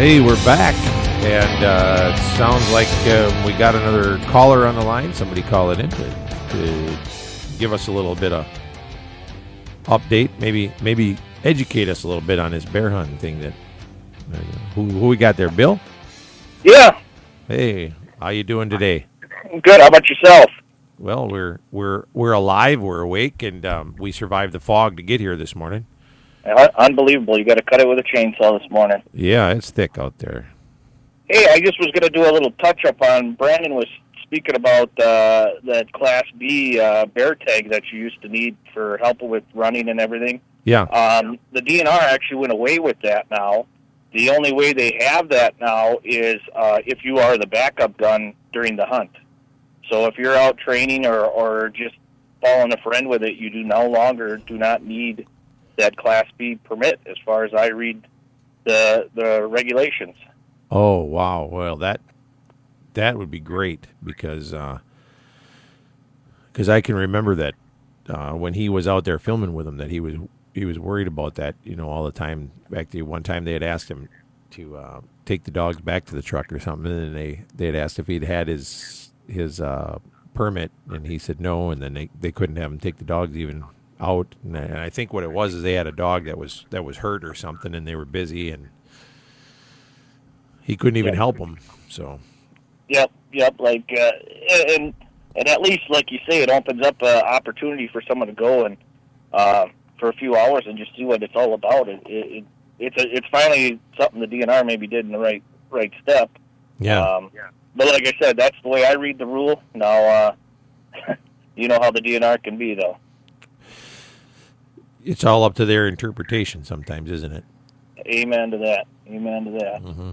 Hey, we're back, and it sounds like we got another caller on the line. Somebody call it in to give us a little bit of update, maybe educate us a little bit on this bear hunting thing. That who we got there, Bill? Yeah. Hey, how you doing today? Good. How about yourself? Well, we're alive, we're awake, and we survived the fog to get here this morning. Unbelievable. You got to cut it with a chainsaw this morning. Yeah, it's thick out there. Hey, I just was going to do a little touch-up on, Brandon was speaking about that Class B bear tag that you used to need for help with running and everything. Yeah. The DNR actually went away with that now. The only way they have that now is if you are the backup gun during the hunt. So if you're out training or just following a friend with it, you do not need that Class B permit, as far as I read the regulations. Oh, wow. Well, that would be great because I can remember that when he was out there filming with him, that he was worried about that, all the time. In fact, one time they had asked him to take the dogs back to the truck or something, and they had asked if he'd had his permit, and he said no, and then they couldn't have him take the dogs even out. And I think what it was is they had a dog that was hurt or something, and they were busy, and he couldn't even help them. So. Yep. Like, and at least, like you say, it opens up an opportunity for someone to go and for a few hours and just see what it's all about. It's finally something the DNR maybe did in the right step. Yeah. But like I said, that's the way I read the rule. Now, you know how the DNR can be, though. It's all up to their interpretation sometimes, isn't it? Amen to that. Mm-hmm.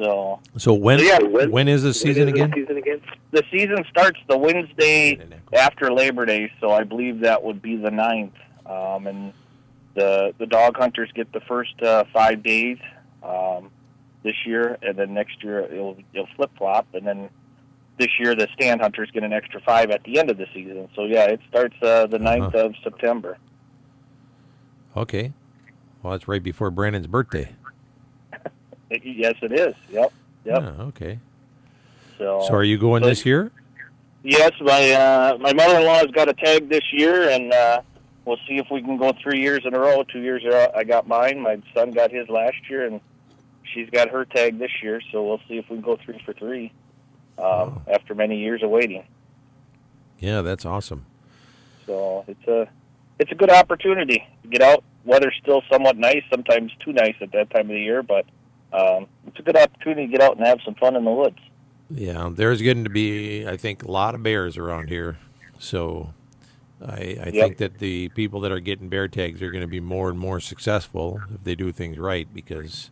So when is the season again? The season starts the Wednesday after Labor Day, so I believe that would be the 9th. And the dog hunters get the first 5 days this year, and then next year it'll flip-flop, and then this year the stand hunters get an extra 5 at the end of the season. So, yeah, it starts the 9th of September. Okay. Well, that's right before Brandon's birthday. Yes, it is. Yep. Yeah, okay. So are you going this year? Yes, my mother-in-law's got a tag this year, and we'll see if we can go 3 years in a row. 2 years I got mine. My son got his last year, and she's got her tag this year. So we'll see if we can go 3 for 3 after many years of waiting. Yeah, that's awesome. So it's a good opportunity to get out. Weather's still somewhat nice, sometimes too nice at that time of the year, but it's a good opportunity to get out and have some fun in the woods. Yeah, there's going to be, I think, a lot of bears around here. So I think that the people that are getting bear tags are going to be more and more successful if they do things right because,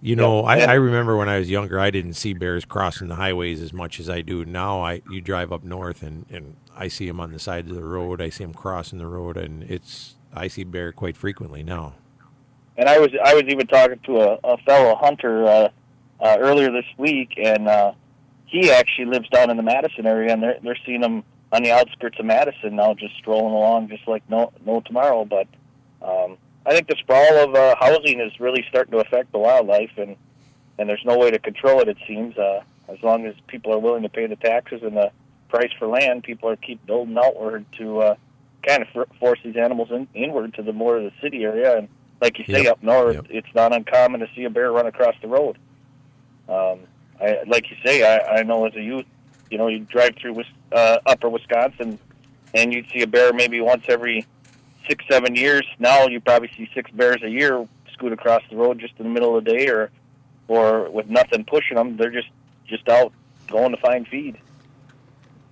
I remember when I was younger, I didn't see bears crossing the highways as much as I do now. You drive up north and I see them on the sides of the road. I see them crossing the road, and I see bear quite frequently now. And I was even talking to a fellow hunter earlier this week, and he actually lives down in the Madison area, and they're seeing them on the outskirts of Madison now, just strolling along, just like no tomorrow. But I think the sprawl of housing is really starting to affect the wildlife, and there's no way to control it. It seems as long as people are willing to pay the taxes and the price for land, people keep building outward to kind of force these animals inward to the more of the city area. And like you say, up north, it's not uncommon to see a bear run across the road. Like you say, I know as a youth, you drive through upper Wisconsin, and you'd see a bear maybe once every 6-7 years. Now you probably see 6 bears a year scoot across the road just in the middle of the day, or with nothing pushing them. They're just out going to find feed.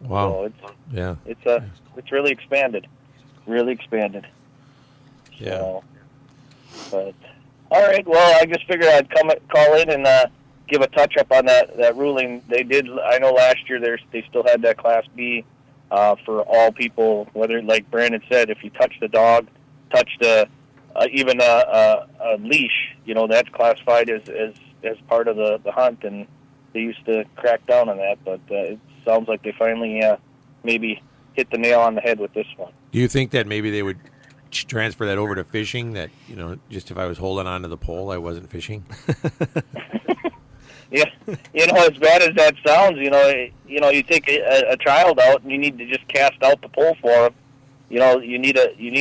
Wow. So it's really expanded. Yeah. So, but all right. Well, I just figured I'd call in and give a touch up on that ruling they did. I know last year they still had that Class B for all people. Whether, like Brandon said, if you touch the dog, even a leash, that's classified as part of the hunt, and they used to crack down on that. But it sounds like they finally maybe hit the nail on the head with this one. Do you think that maybe they would transfer that over to fishing. That just if I was holding on to the pole, I wasn't fishing. Yeah, as bad as that sounds, you take a child out and you need to just cast out the pole for him. You need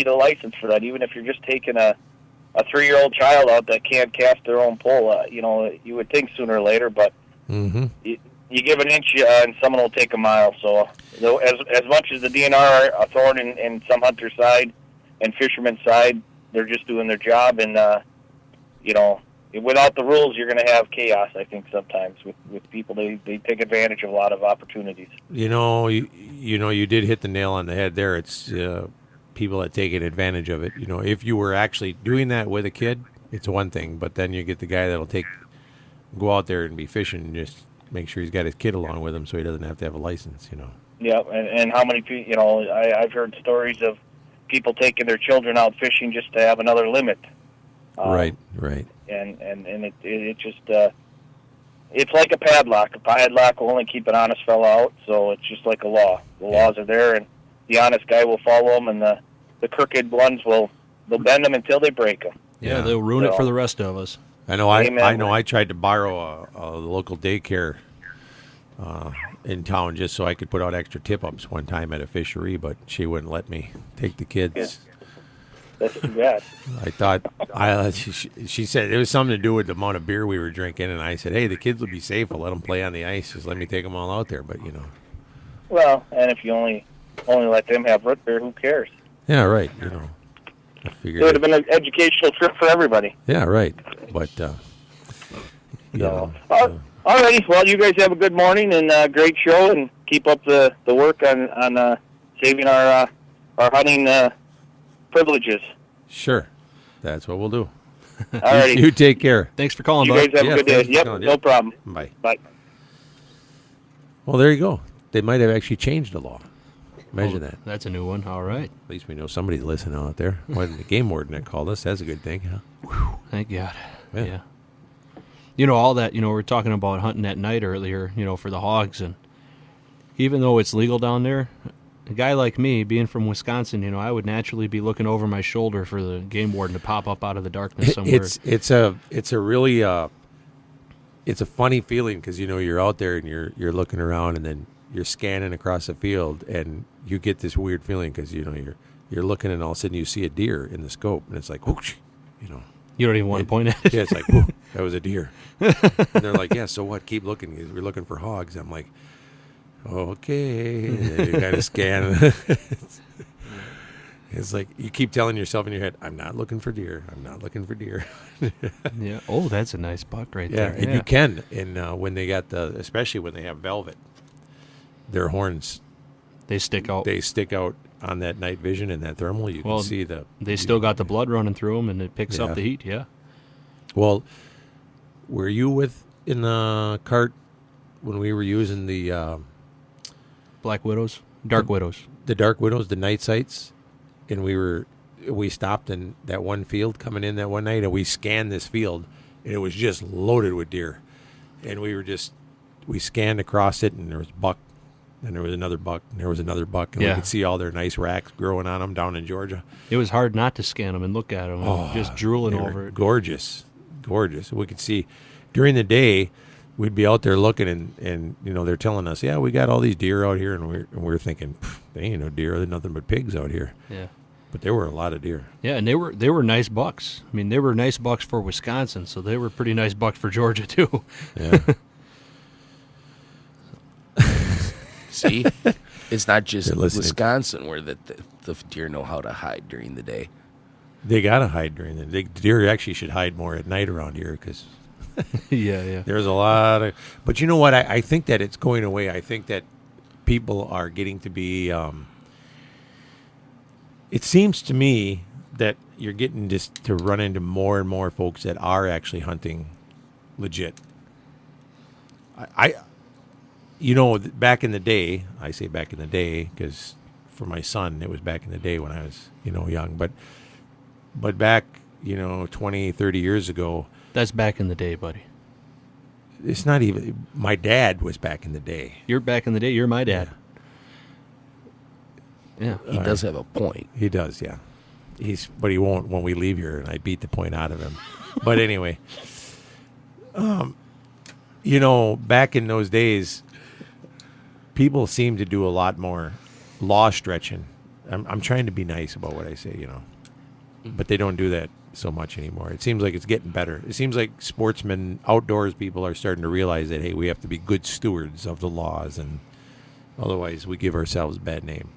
a license for that, even if you're just taking a 3-year-old child out that can't cast their own pole. You would think sooner or later, but you give an inch and someone will take a mile. So as much as the DNR are a thorn in some hunter side and fisherman side, they're just doing their job. And without the rules, you're going to have chaos. I think sometimes with people, they take advantage of a lot of opportunities. You did hit the nail on the head there. It's people that take advantage of it. If you were actually doing that with a kid, it's one thing. But then you get the guy that'll go out there and be fishing and just make sure he's got his kid along with him, so he doesn't have to have a license. Yeah, and how many people? I've heard stories of people taking their children out fishing just to have another limit. Right. And it just it's like a padlock. A padlock will only keep an honest fellow out, so it's just like a law. The laws are there, and the honest guy will follow them, and the crooked ones they'll bend them until they break them. Yeah, they'll ruin it for the rest of us. I know. I tried to borrow a local daycare in town just so I could put out extra tip-ups one time at a fishery, but she wouldn't let me take the kids. Yeah. That's too bad. I thought she said it was something to do with the amount of beer we were drinking, and I said, "Hey, the kids will be safe. I'll let them play on the ice. Just let me take them all out there." But Well, and if you only let them have root beer, who cares? Yeah, right. I figured it would have been an educational trip for everybody. Yeah, right. But all righty. Well, you guys have a good morning and great show, and keep up the work on saving our hunting privileges. Sure. That's what we'll do. All righty. You take care. Thanks for calling, you bud. guys have a good day. Yep, no problem. Bye. Bye. Well, there you go. They might have actually changed the law. Imagine that. That's a new one. All right. At least we know somebody's listening out there. Wasn't the game warden that called us. That's a good thing, huh? Whew, thank God. Yeah. All that, we were talking about hunting at night earlier, for the hogs. And even though it's legal down there, a guy like me, being from Wisconsin, I would naturally be looking over my shoulder for the game warden to pop up out of the darkness somewhere. It's a really it's a funny feeling because you're out there and you're looking around and then you're scanning across the field and you get this weird feeling because you're looking and all of a sudden you see a deer in the scope and it's like whoosh, You don't even want to point at it. Yeah, it's like whoo, that was a deer. And they're like, yeah, so what? Keep looking. We're looking for hogs. I'm like, okay. And then you kind of scan. It's like you keep telling yourself in your head, I'm not looking for deer. I'm not looking for deer. Yeah. Oh, that's a nice buck right there. And you can. And when they got especially when they have velvet, their horns, they stick out. They stick out on that night vision and that thermal. You can see They still got the blood running through them, and it picks up the heat. Yeah. Well, were you in the cart when we were using the Black Widows, Dark Widows, the Dark Widows, the night sights, and we stopped in that one field coming in that one night, and we scanned this field, and it was just loaded with deer, and we scanned across it, and there was buck. And there was another buck, and there was another buck, and we could see all their nice racks growing on them down in Georgia. It was hard not to scan them and look at them, and just drooling over it. Gorgeous. We could see during the day, we'd be out there looking, and they're telling us, yeah, we got all these deer out here, and we're thinking, they ain't no deer, there's nothing but pigs out here. Yeah. But there were a lot of deer. Yeah, and they were nice bucks. I mean, they were nice bucks for Wisconsin, so they were pretty nice bucks for Georgia too. Yeah. See, it's not just Wisconsin where the deer know how to hide during the day. They got to hide during the day. Deer actually should hide more at night around here because yeah. There's a lot of. But you know what? I think that it's going away. I think that people are getting to be. It seems to me that you're getting just to run into more and more folks that are actually hunting legit. Back in the day, I say back in the day because for my son, it was back in the day when I was, young. But back, 20, 30 years ago. That's back in the day, buddy. It's not even, my dad was back in the day. You're back in the day. You're my dad. Yeah. He does have a point. He does, yeah. but he won't when we leave here, and I beat the point out of him. But anyway, back in those days, people seem to do a lot more law stretching. I'm trying to be nice about what I say, but they don't do that so much anymore. It seems like it's getting better. It seems like sportsmen, outdoors people are starting to realize that, hey, we have to be good stewards of the laws, and otherwise we give ourselves a bad name.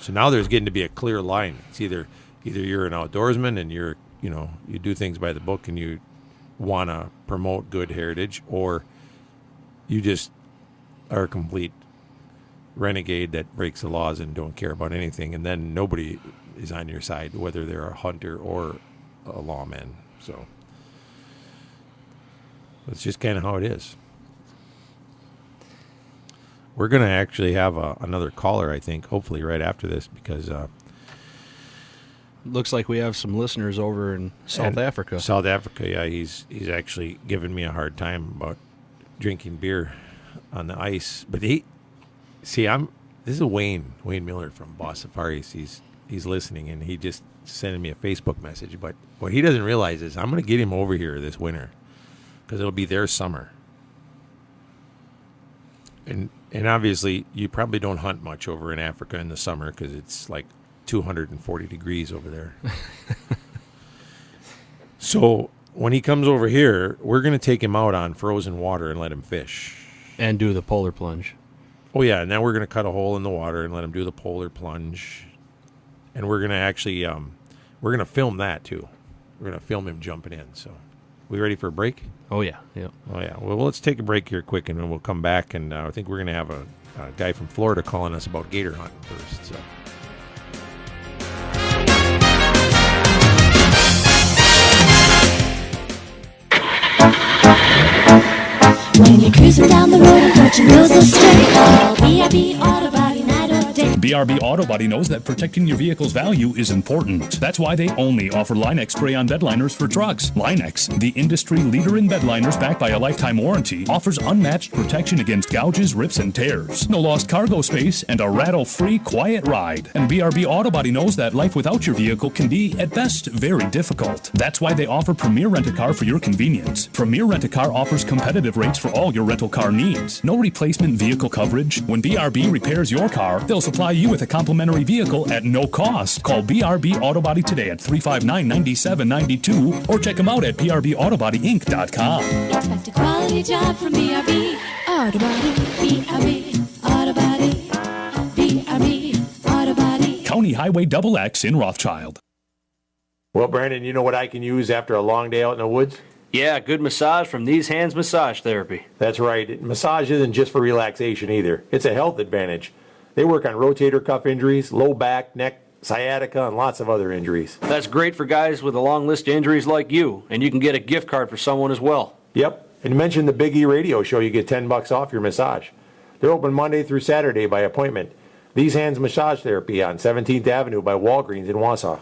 So now there's getting to be a clear line. It's either you're an outdoorsman and you do things by the book and you want to promote good heritage, or you just are a complete renegade that breaks the laws and don't care about anything, and then nobody is on your side, whether they're a hunter or a lawman. So that's just kind of how it is. We're going to actually have another caller, I think, hopefully right after this, because looks like we have some listeners over in South Africa. South Africa, yeah. He's actually giving me a hard time about drinking beer on the ice. But this is Wayne Miller from Boss Safaris. He's listening, and he just sending me a Facebook message. But what he doesn't realize is I'm going to get him over here this winter because it'll be their summer. And obviously, you probably don't hunt much over in Africa in the summer because it's like 240 degrees over there. So when he comes over here, we're going to take him out on frozen water and let him fish. And do the polar plunge. Oh, yeah. And then we're going to cut a hole in the water and let him do the polar plunge. And we're going to actually, we're going to film that, too. We're going to film him jumping in. So we ready for a break? Oh, yeah. Yep. Oh, yeah. Well, let's take a break here quick, and then we'll come back. And I think we're going to have a guy from Florida calling us about gator hunting first. So. When you're cruising down the road and touching wheels are straight, call BRB Auto Body night or day. BRB Auto Body knows that protecting your vehicle's value is important. That's why they only offer Line-X spray-on bed liners for trucks. Line-X, the industry leader in bed liners backed by a lifetime warranty, offers unmatched protection against gouges, rips, and tears. No lost cargo space and a rattle-free, quiet ride. And BRB Auto Body knows that life without your vehicle can be, at best, very difficult. That's why they offer Premier Rent-A-Car for your convenience. Premier Rent-A-Car offers competitive rates for all your rental car needs. No replacement vehicle coverage. When BRB repairs your car, they'll supply you with a complimentary vehicle at no cost. Call BRB Auto Body today at 359-9792 or check them out at brbautobodyinc.com. Expect a quality job from BRB Auto Body. BRB Auto Body. BRB Auto Body. County Highway XX in Rothschild. Well, Brandon, you know what I can use after a long day out in the woods? Yeah, good massage from These Hands Massage Therapy. That's right. Massage isn't just for relaxation either. It's a health advantage. They work on rotator cuff injuries, low back, neck, sciatica, and lots of other injuries. That's great for guys with a long list of injuries like you, and you can get a gift card for someone as well. Yep. And mention the Big E radio show, you get $10 off your massage. They're open Monday through Saturday by appointment. These Hands Massage Therapy on 17th Avenue by Walgreens in Wausau.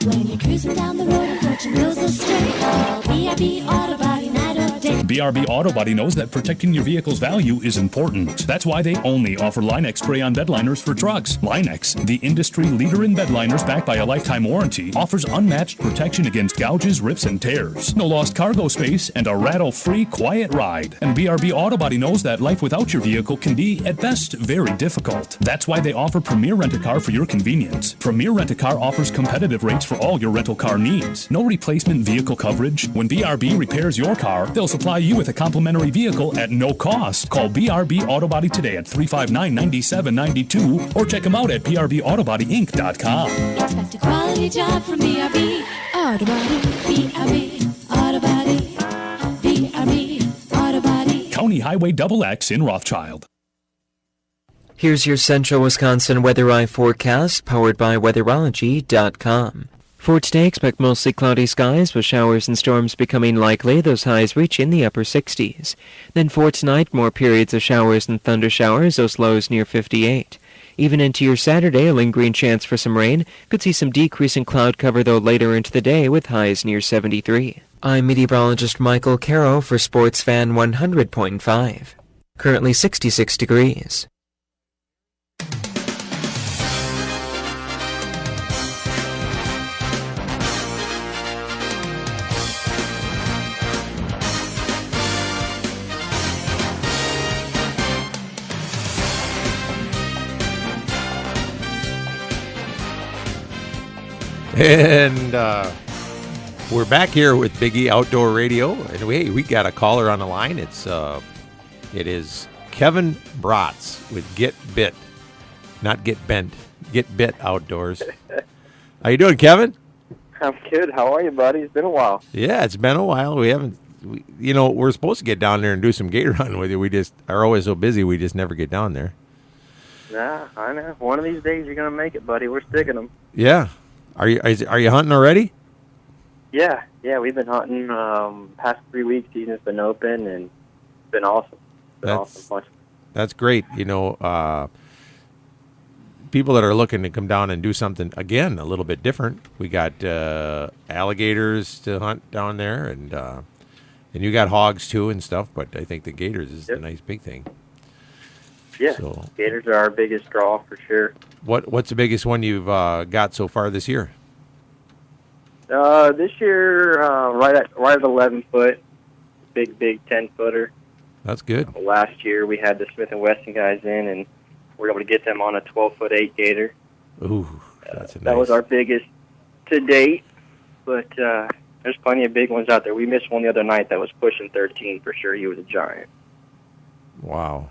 When you're cruising down the road and touching wheels are straight, call BRB Auto Body night or day. BRB Auto Body knows that protecting your vehicle's value is important. That's why they only offer Line-X spray-on bed liners for trucks. Line-X, the industry leader in bed liners backed by a lifetime warranty, offers unmatched protection against gouges, rips, and tears. No lost cargo space and a rattle-free, quiet ride. And BRB Auto Body knows that life without your vehicle can be, at best, very difficult. That's why they offer Premier Rent-A-Car for your convenience. Premier Rent-A-Car offers competitive rates for all your rental car needs. No replacement vehicle coverage. When BRB repairs your car, they'll supply you with a complimentary vehicle at no cost. Call BRB Auto Body today at 359-9792 or check them out at brbautobodyinc.com. Expect a quality job from BRB Auto Body. BRB Auto Body. BRB Auto Body. County Highway XX in Rothschild. Here's your Central Wisconsin Weather Eye forecast, powered by weatherology.com. For today, expect mostly cloudy skies with showers and storms becoming likely, those highs reaching the upper 60s. Then for tonight, more periods of showers and thunder showers, those lows near 58. Even into your Saturday, a lingering chance for some rain. Could see some decrease in cloud cover, though, later into the day with highs near 73. I'm meteorologist Michael Caro for Sports Fan 100.5. Currently 66 degrees. And we're back here with Biggie Outdoor Radio, and we got a caller on the line. It is Kevin Bratz with Get Bit, not Get Bent, Get Bit Outdoors. How you doing, Kevin? I'm good. How are you, buddy? It's been a while. Yeah, it's been a while. We're supposed to get down there and do some gator hunting with you. We just are always so busy, we just never get down there. Nah, I know. One of these days you're gonna make it, buddy. We're sticking them. Yeah. Are you hunting already? Yeah. We've been hunting. Past 3 weeks, season's been open, and it's been awesome. Awesome. That's great. People that are looking to come down and do something again a little bit different. We got alligators to hunt down there, and you got hogs too and stuff. But I think the gators is the nice big thing. Yeah, so, gators are our biggest draw for sure. What's the biggest one you've got so far this year? This year, right at 11 foot, big 10-footer. That's good. Last year we had the Smith & Wesson guys in, and we were able to get them on a 12-foot 8 gator. Ooh, that's that was our biggest to date, but there's plenty of big ones out there. We missed one the other night that was pushing 13 for sure. He was a giant. Wow.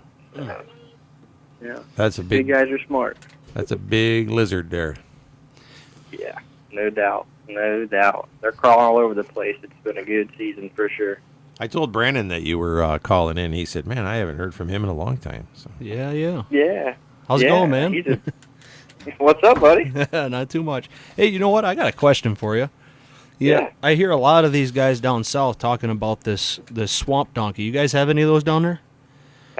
Yeah. That's a big guys are smart. That's a big lizard there. Yeah, no doubt. They're crawling all over the place. It's been a good season for sure. I told Brandon that you were calling in. He said, "Man, I haven't heard from him in a long time." So. Yeah. How's it going, man? What's up, buddy? Not too much. Hey, you know what? I got a question for you. Yeah, I hear a lot of these guys down south talking about this swamp donkey. You guys have any of those down there?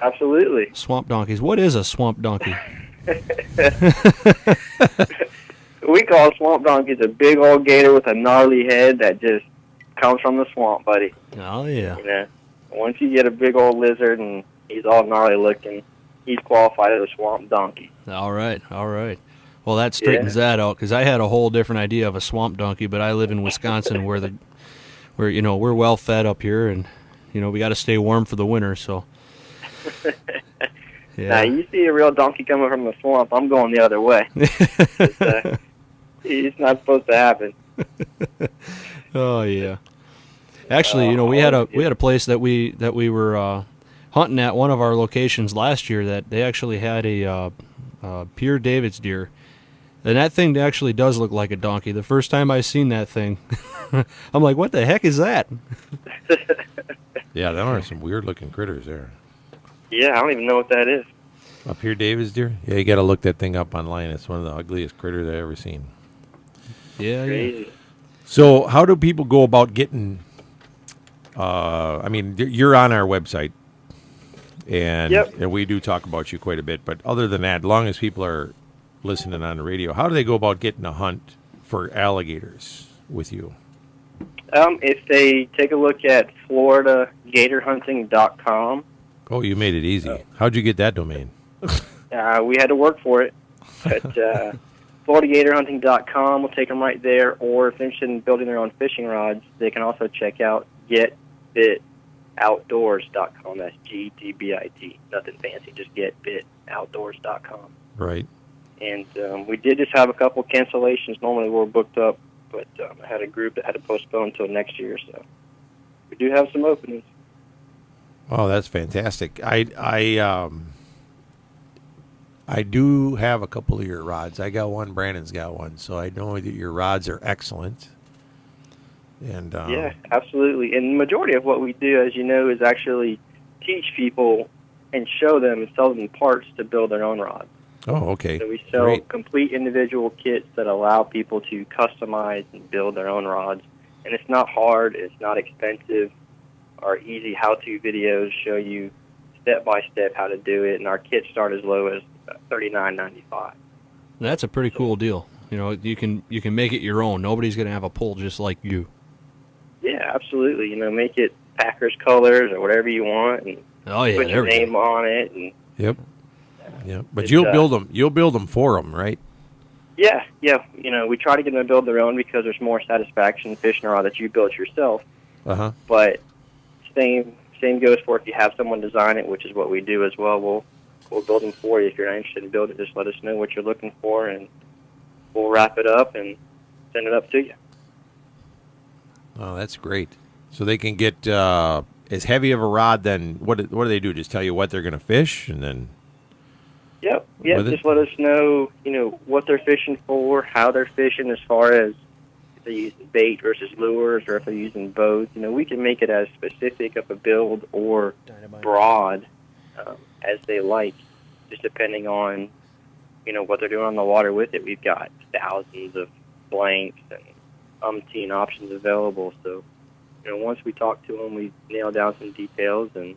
Absolutely. Swamp donkeys. What is a swamp donkey? We call swamp donkeys a big old gator with a gnarly head that just comes from the swamp, buddy. Oh, yeah. Once you get a big old lizard and he's all gnarly looking, he's qualified as a swamp donkey. All right. Well, that straightens that out, because I had a whole different idea of a swamp donkey, but I live in Wisconsin where we're well fed up here, and we got to stay warm for the winter, so. Yeah. Now, you see a real donkey coming from the swamp, I'm going the other way. It's not supposed to happen. Oh yeah. Actually, we had a place that we were hunting at, one of our locations last year, that they actually had a pure David's deer, and that thing actually does look like a donkey. The first time I seen that thing, I'm like, "What the heck is that?" Yeah, there are some weird looking critters there. Yeah, I don't even know what that is. Up here, David's deer? Yeah, you got to look that thing up online. It's one of the ugliest critters I've ever seen. Yeah, crazy. Yeah. So how do people go about getting, you're on our website, and we do talk about you quite a bit, but other than that, as long as people are listening on the radio, how do they go about getting a hunt for alligators with you? If they take a look at FloridaGatorHunting.com. Oh, you made it easy. How'd you get that domain? We had to work for it. But FloridaGatorHunting.com will take them right there. Or if they're interested in building their own fishing rods, they can also check out GetBitOutdoors.com. That's GTBIT. Nothing fancy, just GetBitOutdoors.com. Right. And we did just have a couple cancellations. Normally we're booked up, but I had a group that had to postpone until next year. So we do have some openings. Oh, that's fantastic. I do have a couple of your rods. I got one. Brandon's got one. So I know that your rods are excellent. And yeah, absolutely. And the majority of what we do, as you know, is actually teach people and show them and sell them parts to build their own rods. Oh, okay. So we sell complete individual kits that allow people to customize and build their own rods. And it's not hard. It's not expensive. Our easy how-to videos show you step-by-step how to do it, and our kits start as low as $39.95. That's a pretty cool deal. You can make it your own. Nobody's going to have a pull just like you. Yeah, absolutely. Make it Packers colors or whatever you want, and put your name on it. And Yep. But you'll build them. You'll build them for them, right? Yeah. We try to get them to build their own because there's more satisfaction fishing a rod that you built yourself. But same goes for if you have someone design it, which is what we do as well. We'll build them for you. If you're not interested in building it, just let us know what you're looking for, and we'll wrap it up and send it up to you. Oh, that's great. So they can get as heavy of a rod. Then what do they do? Just tell you what they're going to fish, and then Yep. with it? Just let us know, what they're fishing for, how they're fishing as far as if they're using bait versus lures or if they're using bows. We can make it as specific of a build or broad as they like, just depending on, what they're doing on the water with it. We've got thousands of blanks and umpteen options available. So, once we talk to them, we nail down some details and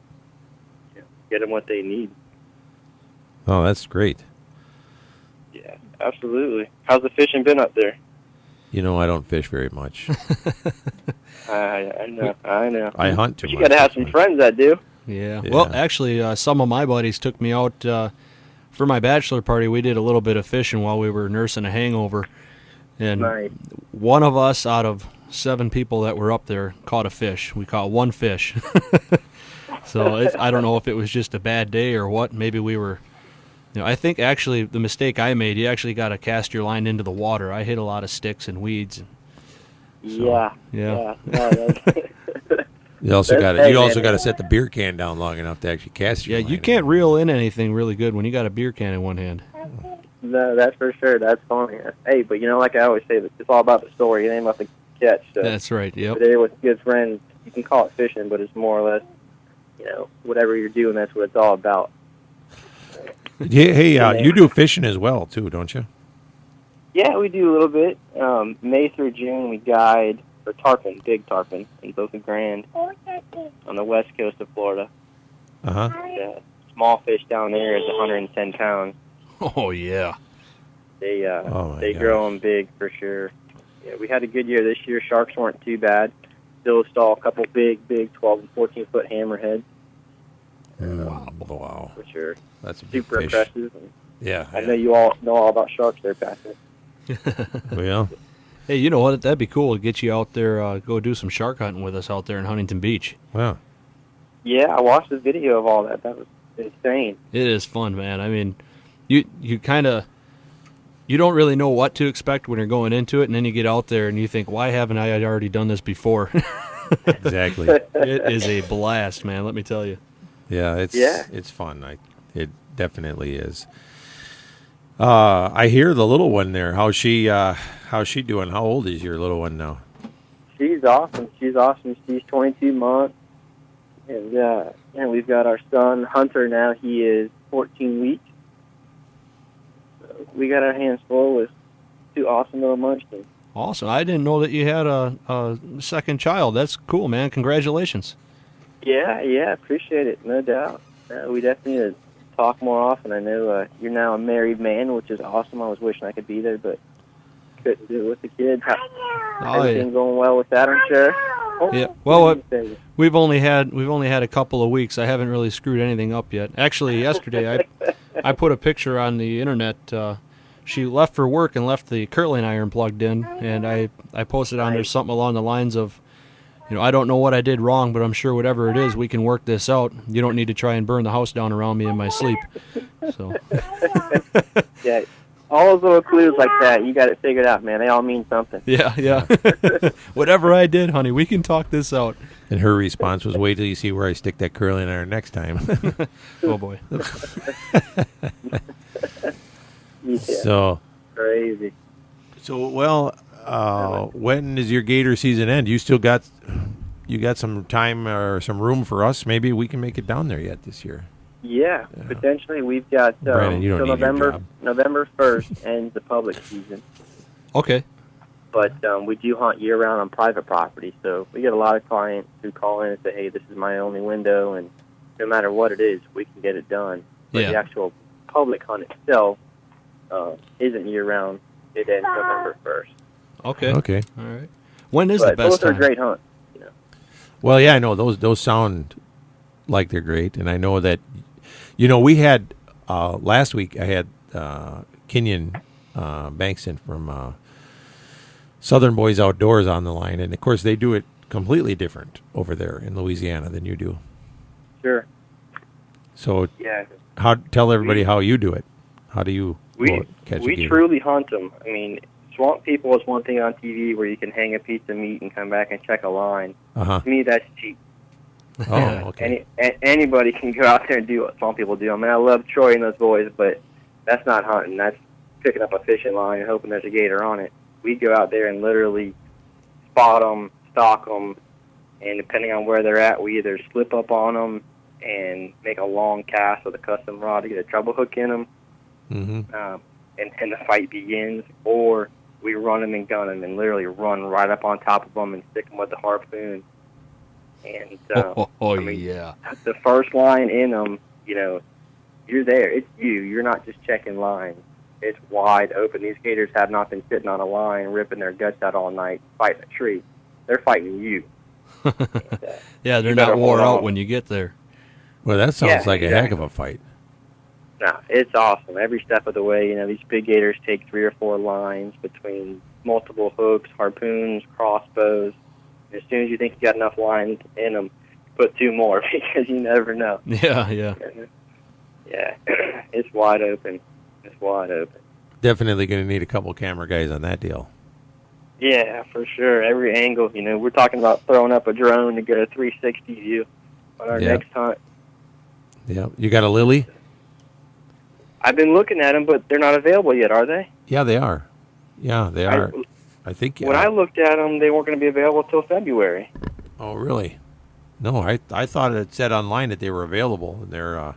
get them what they need. Oh, that's great. Yeah, absolutely. How's the fishing been up there? I don't fish very much. I know. I hunt too But you much. got to have some friends that do. Yeah. Yeah. Well, actually, some of my buddies took me out for my bachelor party. We did a little bit of fishing while we were nursing a hangover, and Nice. one of us out of 7 people that were up there caught a fish. We caught 1 fish. So I don't know if it was just a bad day or what. Maybe we were. I think actually the mistake I made, you actually got to cast your line into the water. I hit a lot of sticks and weeds. Yeah. yeah. No, that's- You also got Hey, to man. set the beer can down long enough to actually cast your Yeah, you line. can't reel in anything really good when you got a beer can in one hand. no, that's for sure. That's funny. Hey, but like I always say, it's all about the story. It ain't about the catch. So That's right. Yep. today with good friends, you can call it fishing, but it's more or less, whatever you're doing, that's what it's all about. Hey, you do fishing as well too, don't you? Yeah, we do a little bit. May through June, we guide for tarpon, big tarpon, in Boca Grande on the west coast of Florida. Uh huh. The small fish down there is 110 pounds. Oh yeah. They Oh, my they gosh. grow them big for sure. Yeah, we had a good year this year. Sharks weren't too bad. Still saw a couple big 12 and 14 foot hammerheads, Wow, which are that's a big super fish. impressive. And Yeah. I know you all know all about sharks there, Patrick. Well, Hey, you know what? That'd be cool to get you out there, go do some shark hunting with us out there in Huntington Beach. wow. Yeah, I watched the video of all that. That was insane. It is fun, man. I mean, you kind of you don't really know what to expect when you're going into it, and then you get out there and you think, why haven't I already done this before? Exactly. It is a blast, man. Let me tell you. Yeah, Yeah. it's fun. It definitely is. I hear the little one there. How's she doing? How old is your little one now? She's awesome. She's 22 months. And we've got our son, Hunter, now. He is 14 weeks. So we got our hands full with 2 awesome little munchkins. Awesome. I didn't know that you had a second child. That's cool, man. Congratulations. Yeah, appreciate it, no doubt. We definitely need to talk more often. I know you're now a married man, which is awesome. I was wishing I could be there, but couldn't do it with the kids. Everything going well with that, I'm sure. Oh, Yeah. Well, what do you say? we've only had a couple of weeks. I haven't really screwed anything up yet. Actually, yesterday I put a picture on the internet. She left for work and left the curling iron plugged in, and I posted on there something along the lines of, I don't know what I did wrong, but I'm sure whatever it is, we can work this out. You don't need to try and burn the house down around me in my sleep. So Yeah, all those little clues like that, you got it figured out, man. They all mean something. yeah. Whatever I did, honey, we can talk this out. And her response was, "Wait till you see where I stick that curling iron next time." Oh boy. Yeah, So crazy. well, when does your gator season end? You still got some time or some room for us? Maybe we can make it down there yet this year. Yeah, potentially. We've got Brandon, you don't till need your November. job. November 1st ends the public season, Okay. but we do hunt year round on private property. So we get a lot of clients who call in and say, "Hey, this is my only window," and no matter what it is, we can get it done. But Yeah. the actual public hunt itself isn't year round. It ends November 1st. Okay. Okay. All right. When is the But best both are time? great hunts. Well, yeah, I know those sound like they're great, and I know that. We had last week. I had Kenyon Bankston from Southern Boys Outdoors on the line, and of course they do it completely different over there in Louisiana than you do. Sure. So, Yeah. tell everybody how you do it. How do you We catch a we gator? truly hunt them. I mean, Swamp People is one thing on TV where you can hang a piece of meat and come back and check a line. Uh-huh. To me, that's cheap. Oh, okay. Anybody can go out there and do what Swamp People do. I mean, I love Troy and those boys, but that's not hunting. That's picking up a fishing line and hoping there's a gator on it. We go out there and literally spot them, stalk them, and depending on where they're at, we either slip up on them and make a long cast with a custom rod to get a treble hook in them, and the fight begins, or we run them and gun them and literally run right up on top of them and stick them with the harpoon. And yeah. The first line in them, you know, you're there. It's you. You're not just checking lines. It's wide open. These gators have not been sitting on a line ripping their guts out all night fighting a tree. They're fighting you. Yeah, they're not wore out when you get there. Well, that sounds like a heck of a fight. No, it's awesome. Every step of the way, you know, these big gators take 3 or 4 lines between multiple hooks, harpoons, crossbows. And as soon as you think you got enough lines in them, put 2 more because you never know. Yeah. Yeah, it's wide open. It's wide open. Definitely going to need a couple camera guys on that deal. Yeah, for sure. Every angle, you know, we're talking about throwing up a drone to get a 360 view on our next hunt. Yeah. You got a Lily? I've been looking at them, but they're not available yet, are they? Yeah, they are. Yeah, they are. I think. When I looked at them, they weren't going to be available until February. Oh, really? No, I thought it said online that they were available, and they're.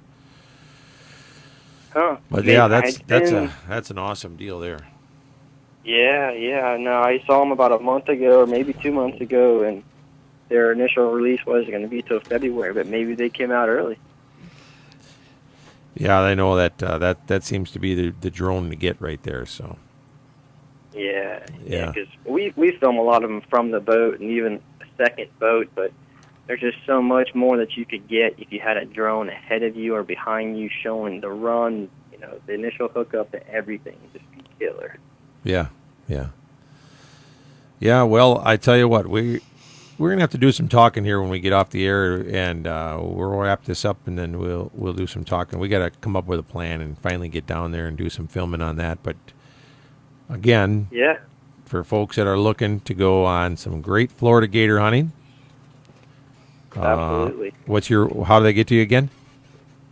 But yeah, that's an awesome deal there. Yeah. No, I saw them about a month ago, or maybe 2 months ago, and their initial release wasn't going to be till February, but maybe they came out early. Yeah, I know that that seems to be the drone to get right there. So. Yeah, because we film a lot of them from the boat and even a second boat, but there's just so much more that you could get if you had a drone ahead of you or behind you showing the run, you know, the initial hookup and everything. Just be killer. Yeah. Well, I tell you what, we're gonna have to do some talking here when we get off the air, and we'll wrap this up, and then we'll do some talking. We got to come up with a plan and finally get down there and do some filming on that. But again, for folks that are looking to go on some great Florida gator hunting. Absolutely. How do they get to you again?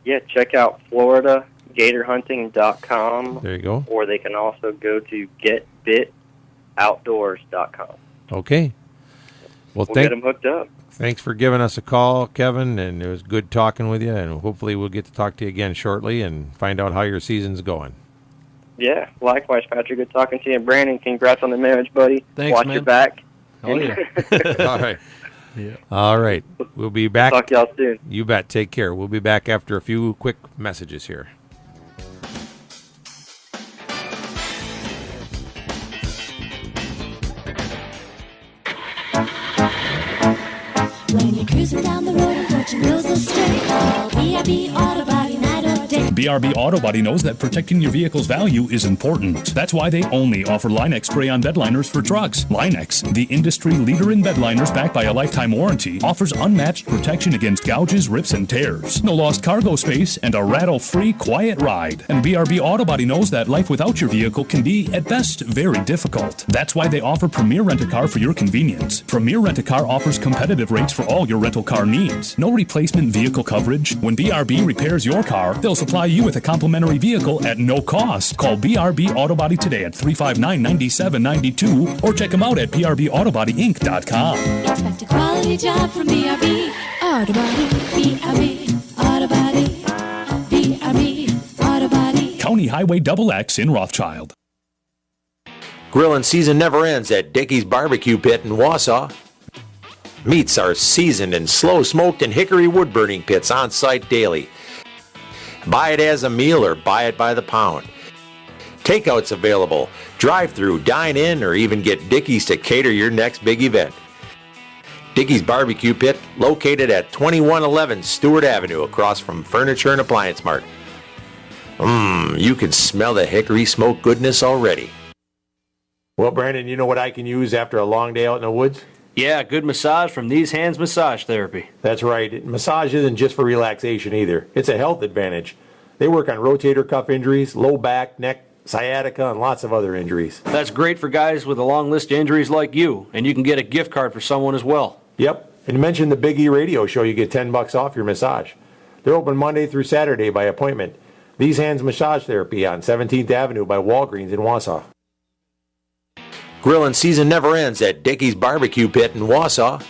Yeah, check out FloridaGatorHunting.com. There you go. Or they can also go to GetBitOutdoors.com. Okay. We'll get them hooked up. Thanks for giving us a call, Kevin, and it was good talking with you, and hopefully we'll get to talk to you again shortly and find out how your season's going. Yeah, likewise, Patrick. Good talking to you. And Brandon, congrats on the marriage, buddy. Thanks, Watch man. your back. Oh, yeah. All right. Yeah. All right. We'll be back. Talk to y'all soon. You bet. Take care. We'll be back after a few quick messages here. When you're cruising down the road and fortune goes astray, call B.I.B. Auto Body night or day. BRB Auto Body knows that protecting your vehicle's value is important. That's why they only offer Line-X spray-on bed liners for trucks. Line-X, the industry leader in bed liners backed by a lifetime warranty, offers unmatched protection against gouges, rips, and tears. No lost cargo space and a rattle-free, quiet ride. And BRB Auto Body knows that life without your vehicle can be, at best, very difficult. That's why they offer Premier Rent-A-Car for your convenience. Premier Rent-A-Car offers competitive rates for all your rental car needs. No replacement vehicle coverage. When BRB repairs your car, they'll supply you with a complimentary vehicle at no cost. Call BRB Auto Body today at 359-9792 or check them out at brbautobodyinc.com. Expect a quality job from B.R.B. Auto Body. B.R.B. Auto Body. B.R.B. Auto Body. County Highway XX in Rothschild. Grilling season never ends at Dickey's Barbecue Pit in Wausau. Meats are seasoned and slow smoked in hickory wood burning pits on site daily. Buy it as a meal or buy it by the pound. Takeout's available. Drive-through, dine in, or even get Dickey's to cater your next big event. Dickey's Barbecue Pit, located at 2111 Stewart Avenue across from Furniture and Appliance Mart. You can smell the hickory smoke goodness already. Well, Brandon, you know what I can use after a long day out in the woods? Yeah, good massage from These Hands Massage Therapy. That's right. Massage isn't just for relaxation either. It's a health advantage. They work on rotator cuff injuries, low back, neck, sciatica, and lots of other injuries. That's great for guys with a long list of injuries like you, and you can get a gift card for someone as well. Yep. And you mentioned the Big E radio show, you get $10 off your massage. They're open Monday through Saturday by appointment. These Hands Massage Therapy on 17th Avenue by Walgreens in Wausau. Grilling season never ends at Dickey's Barbecue Pit in Wausau.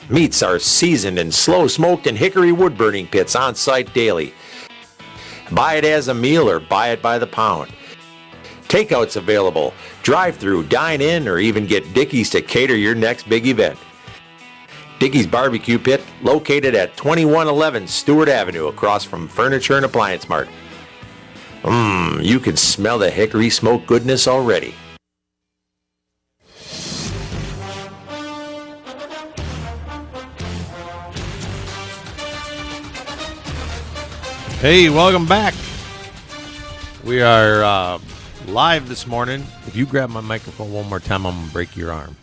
Meats are seasoned and slow smoked in hickory wood burning pits on site daily. Buy it as a meal or buy it by the pound. Takeout's available. Drive-through, dine in, or even get Dickey's to cater your next big event. Dickey's Barbecue Pit, located at 2111 Stewart Avenue, across from Furniture and Appliance Mart. You can smell the hickory smoke goodness already. Hey, welcome back. We are live this morning. If you grab my microphone one more time, I'm going to break your arm.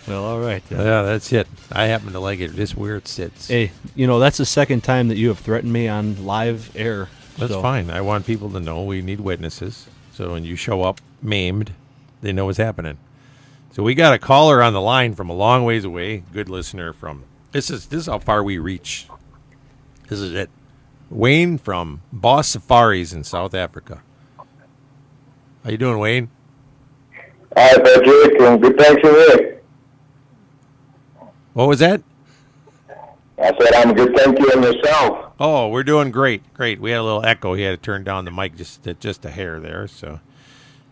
Well, all right. Yeah, that's it. I happen to like it just where it sits. Hey, that's the second time that you have threatened me on live air. That's fine. I want people to know we need witnesses. So when you show up maimed, they know what's happening. So we got a caller on the line from a long ways away. Good listener from... This is how far we reach. This is it. Wayne from Boss Safaris in South Africa. How you doing, Wayne? Hi, Patrick. Good, thanks for you. What was that? I said I'm good, thank you, and yourself. Oh, we're doing great. We had a little echo. He had to turn down the mic just a hair there. So,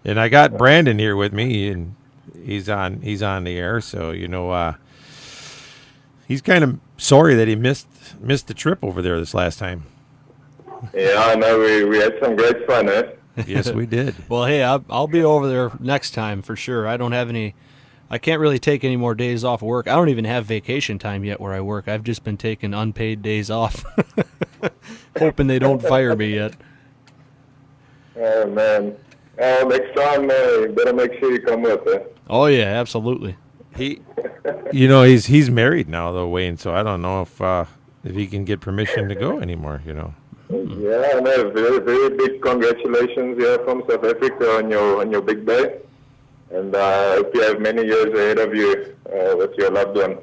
and I got Brandon here with me, and he's on the air. So he's kind of sorry that he missed the trip over there this last time. Yeah, I know. We had some great fun, eh? Yes, we did. Well, hey, I'll be over there next time for sure. I can't really take any more days off of work. I don't even have vacation time yet where I work. I've just been taking unpaid days off, hoping they don't fire me yet. Oh, man. Next time, you better make sure you come with, eh? Oh, yeah, absolutely. He's married now, though, Wayne, so I don't know if he can get permission to go anymore, Yeah, no, very, very big congratulations here from South Africa on your big day. And I hope you have many years ahead of you with your loved one.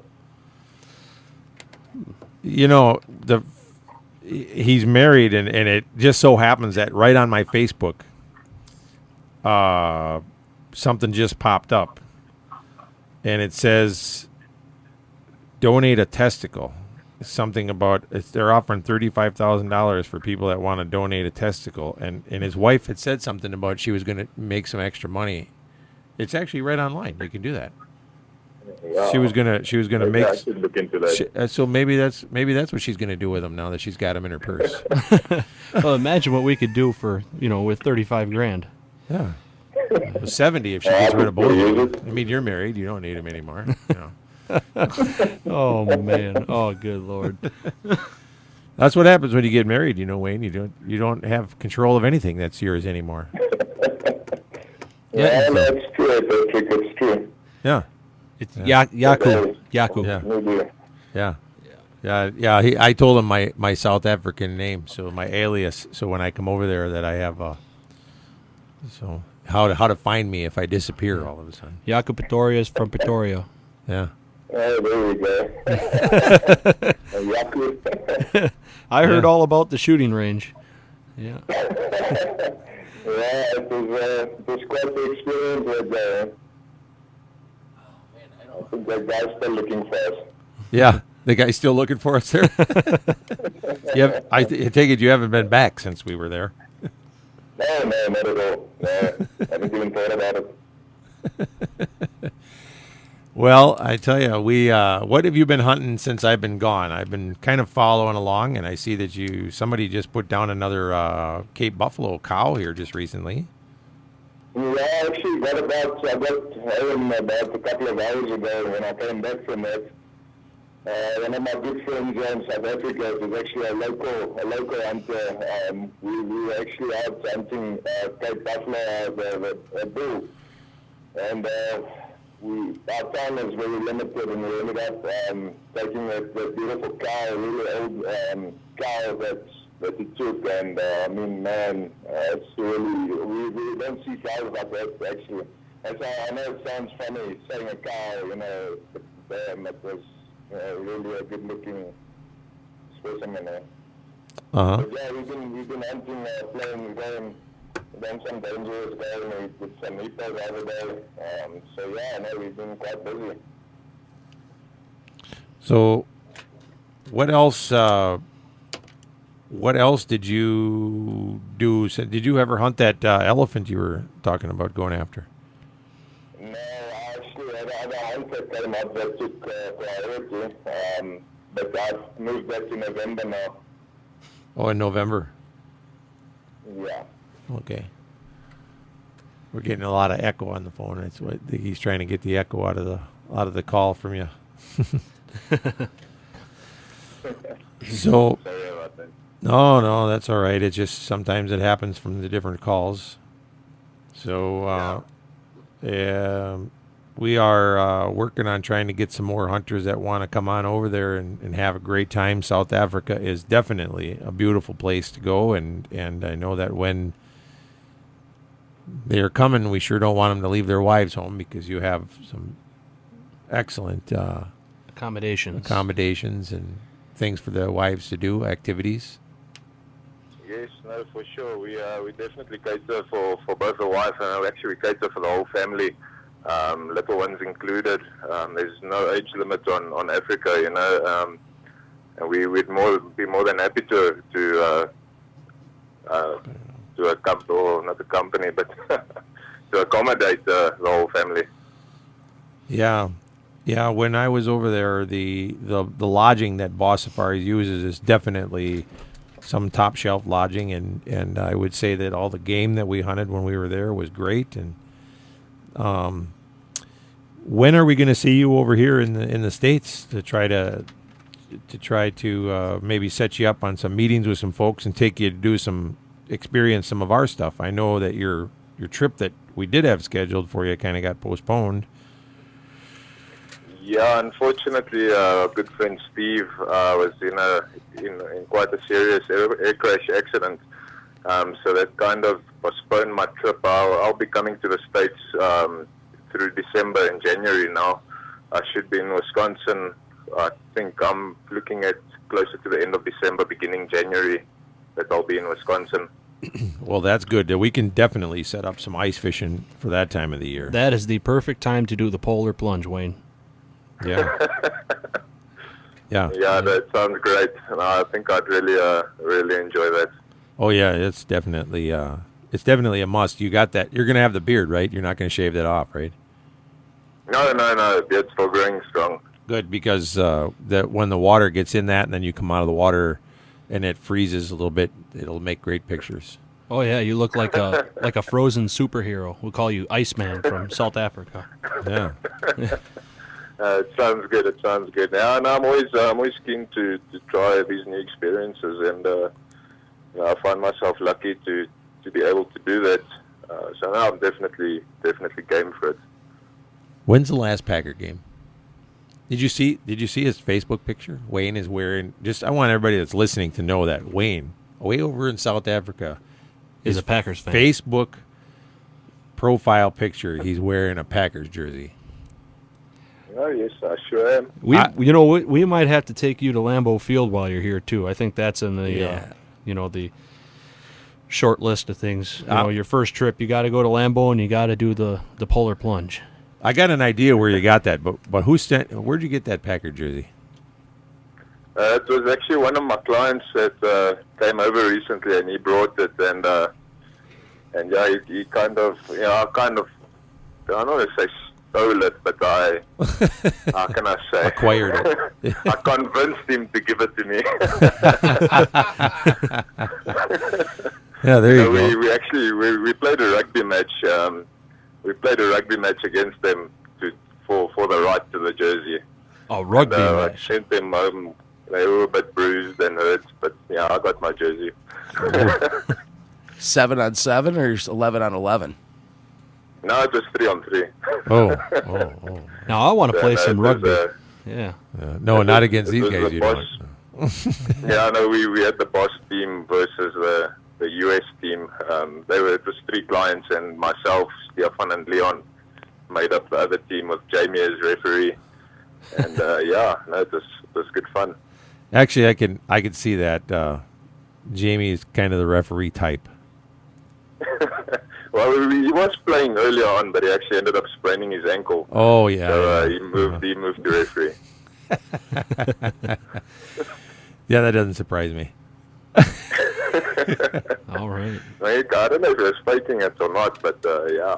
He's married, and it just so happens that right on my Facebook, something just popped up. And it says, donate a testicle. Something about they're offering $35,000 for people that want to donate a testicle. And his wife had said something about she was going to make some extra money. It's actually right online. You can do that. Wow. She was gonna make. I should look into that. So maybe that's what she's gonna do with him now that she's got him in her purse. Well, imagine what we could do for with $35,000. Yeah, 70 if she gets rid of both of them. I mean, you're married. You don't need him anymore. Oh man. Oh, good Lord. That's what happens when you get married. Wayne. You don't have control of anything that's yours anymore. Yeah, that's true, Patrick. It's true. Yeah. It's Yaku. Yeah. I told him my South African name, so my alias. So when I come over there, that I have so how to find me if I disappear all of a sudden. Yaku Pretoria is from Pretoria. Yeah. Oh, there we go. Yaku. I heard all about the shooting range. Yeah. Yeah, it was quite the experience with I think that guy's still looking for us. Yeah, the guy's still looking for us there. I take it you haven't been back since we were there. No, not at all. No, I haven't even thought about it. Well, I tell you, what have you been hunting since I've been gone? I've been kind of following along, and I see that somebody just put down another Cape Buffalo cow here just recently. Yeah, I actually I got home about a couple of hours ago when I came back from it. One of my good friends in South Africa is actually a local hunter. We were actually out hunting Cape Buffalo, the bull, and our time is very limited, and we ended up taking that beautiful cow, a really old cow that's that he took, and I mean, man, it's really we don't see cows like that actually. And so I know it sounds funny saying a cow, you know, but damn, it was really a good-looking specimen. But yeah, we've been hunting, playing, going some dangerous game. We did some hippos the other day. So yeah, no, we've been quite busy. So, what else? What else did you do? So did you ever hunt that elephant you were talking about going after? No, I actually had a hunt that came up that took priority, but I've moved that to November now. Oh, in November. Yeah. Okay. We're getting a lot of echo on the phone. That's what he's trying to get the echo out of the call from you. So. Sorry about that. No, that's all right. It's just sometimes it happens from the different calls. So we are working on trying to get some more hunters that want to come on over there and have a great time. South Africa is definitely a beautiful place to go, and I know that when they are coming, we sure don't want them to leave their wives home because you have some excellent accommodations and things for the wives to do, activities. Yes, no, for sure. We definitely cater for both the wife and actually we cater for the whole family, little ones included. There's no age limit on Africa, you know, and we'd be more than happy to a couple, or not a company, but to accommodate the whole family. Yeah. When I was over there, the lodging that Boss Safaris uses is definitely some top shelf lodging, and I would say that all the game that we hunted when we were there was great. And when are we going to see you over here in the States to try to maybe set you up on some meetings with some folks and take you to experience some of our stuff? I know that your trip that we did have scheduled for you kind of got postponed. Yeah, unfortunately, our good friend Steve was in quite a serious air crash accident, so that kind of postponed my trip. I'll be coming to the States through December and January now. I should be in Wisconsin. I think I'm looking at closer to the end of December, beginning January, that I'll be in Wisconsin. Well, that's good. We can definitely set up some ice fishing for that time of the year. That is the perfect time to do the polar plunge, Wayne. Yeah. Yeah, that sounds great. And I think I'd really enjoy that. Oh yeah, it's definitely a must. You got that. You're going to have the beard, right? You're not going to shave that off, right? No. Beard's still growing strong. Good, because that when the water gets in that, and then you come out of the water, and it freezes a little bit, it'll make great pictures. Oh yeah, you look like a frozen superhero. We'll call you Iceman from South Africa. Yeah. It sounds good. Now, and I'm always keen to try these new experiences, and I find myself lucky to be able to do that. So now I'm definitely game for it. When's the last Packer game? Did you see his Facebook picture? Wayne is wearing. I want everybody that's listening to know that Wayne, way over in South Africa, is a Packers fan. Facebook profile picture. He's wearing a Packers jersey. Oh, yes, I sure am. We might have to take you to Lambeau Field while you're here too. I think that's in the the short list of things. Your first trip, you got to go to Lambeau and you got to do the polar plunge. I got an idea where you got that, but where'd you get that Packer jersey? It was actually one of my clients that came over recently, and he brought it, and yeah, he kind of, I don't want to say stole it, but how can I say? Acquired it. I convinced him to give it to me. Yeah, there you go. We actually played a rugby match. We played a rugby match against them for the right to the jersey. Oh, rugby match. I sent them home. They were a bit bruised and hurt, but yeah, I got my jersey. 7-on-7 or 11-on-11? No, it was 3-on-3. Oh. Now I want to play some rugby. Yeah. No, not against these guys. You don't. Yeah, I know we had the boss team versus the US team. It was 3 clients, and myself, Stefan, and Leon made up the other team with Jamie as referee. And it was good fun. Actually, I can see that. Jamie is kind of the referee type. Well, he was playing earlier on, but he actually ended up spraining his ankle. Oh yeah. So yeah. he moved to referee. Yeah, that doesn't surprise me. All right. I don't know if he was fighting it or not, but yeah.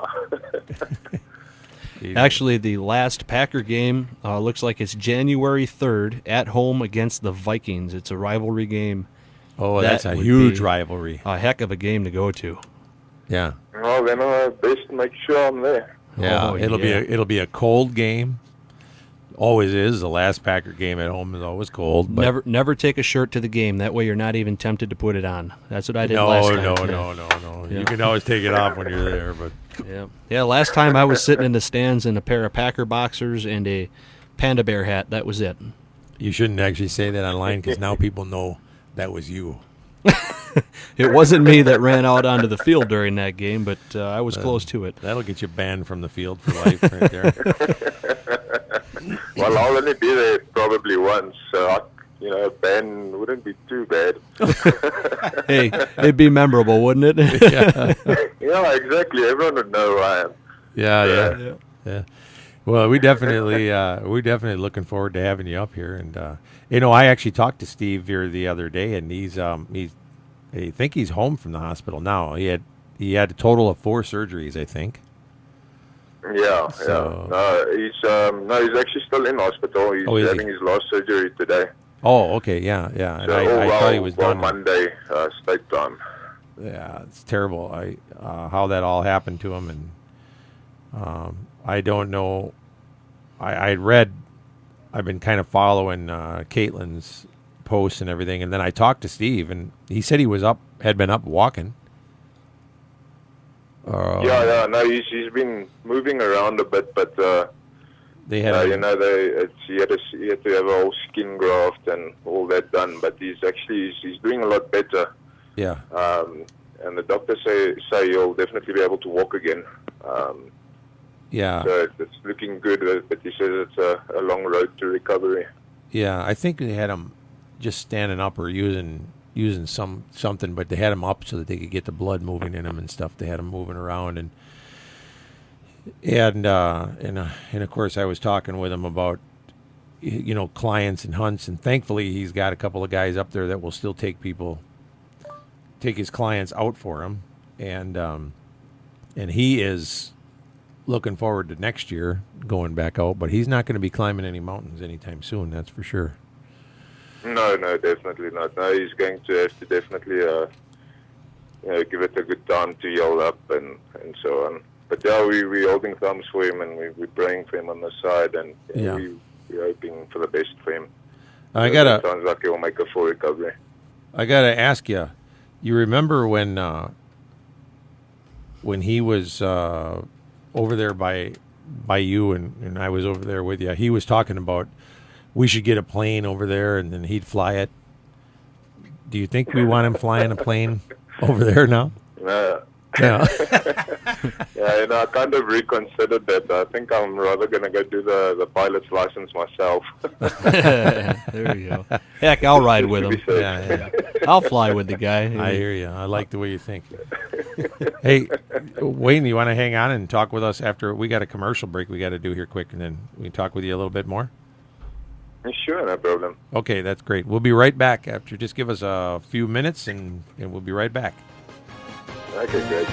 Actually, the last Packer game looks like it's January 3rd at home against the Vikings. It's a rivalry game. Oh, that's a huge rivalry. A heck of a game to go to. Yeah. Well, then best make sure I'm there. Yeah, it'll be a cold game. Always is. The last Packer game at home is always cold. But Never take a shirt to the game. That way you're not even tempted to put it on. That's what I did last time. No. Yeah. You can always take it off when you're there. But yeah. Last time I was sitting in the stands in a pair of Packer boxers and a Panda Bear hat. That was it. You shouldn't actually say that online because now people know that was you. It wasn't me that ran out onto the field during that game, but I was close to it. That'll get you banned from the field for life right there. Well, I'll only be there probably once, so a ban wouldn't be too bad. Hey, it'd be memorable, wouldn't it? Yeah, exactly. Everyone would know who I am. Yeah. Well, we're definitely looking forward to having you up here, and I actually talked to Steve here the other day, and I think he's home from the hospital now. He had a total of 4 surgeries, I think. Yeah. He's actually still in hospital. He's having his last surgery today. Oh, okay, yeah. And so, I thought he was done Monday, state time. Yeah, it's terrible. How that all happened to him, and I don't know. I've been kind of following Caitlin's posts and everything, and then I talked to Steve, and he said he had been up walking. He's been moving around a bit, but they had he had to have a whole skin graft and all that done, but he's doing a lot better. Yeah. And the doctors say he'll definitely be able to walk again. Yeah. So it's looking good, but he says it's a long road to recovery. Yeah, I think they had him just standing up or using something, but they had him up so that they could get the blood moving in him and stuff. They had him moving around, and of course I was talking with him about clients and hunts, and thankfully he's got a couple of guys up there that will still take his clients out for him, and he is looking forward to next year going back out, but he's not going to be climbing any mountains anytime soon, that's for sure. No, definitely not. No, he's going to have to definitely give it a good time to heal up and so on. But we're holding thumbs for him, and we're praying for him on the side, and we're hoping for the best for him. Sounds like he'll make a full recovery. I gotta ask you. You remember when he was over there by you and I was over there with you? He was talking about we should get a plane over there and then he'd fly it. Do you think we want him flying a plane over there now? No. Yeah. I kind of reconsidered that. I think I'm rather going to go do the pilot's license myself. There you go. Heck, I'll ride with him. Yeah. I'll fly with the guy. I hear you. I like the way you think. Hey, Wayne, you want to hang on and talk with us after we got a commercial break we got to do here quick, and then we can talk with you a little bit more? Sure, no problem. Okay, that's great. We'll be right back after. Just give us a few minutes, and we'll be right back. Okay, good.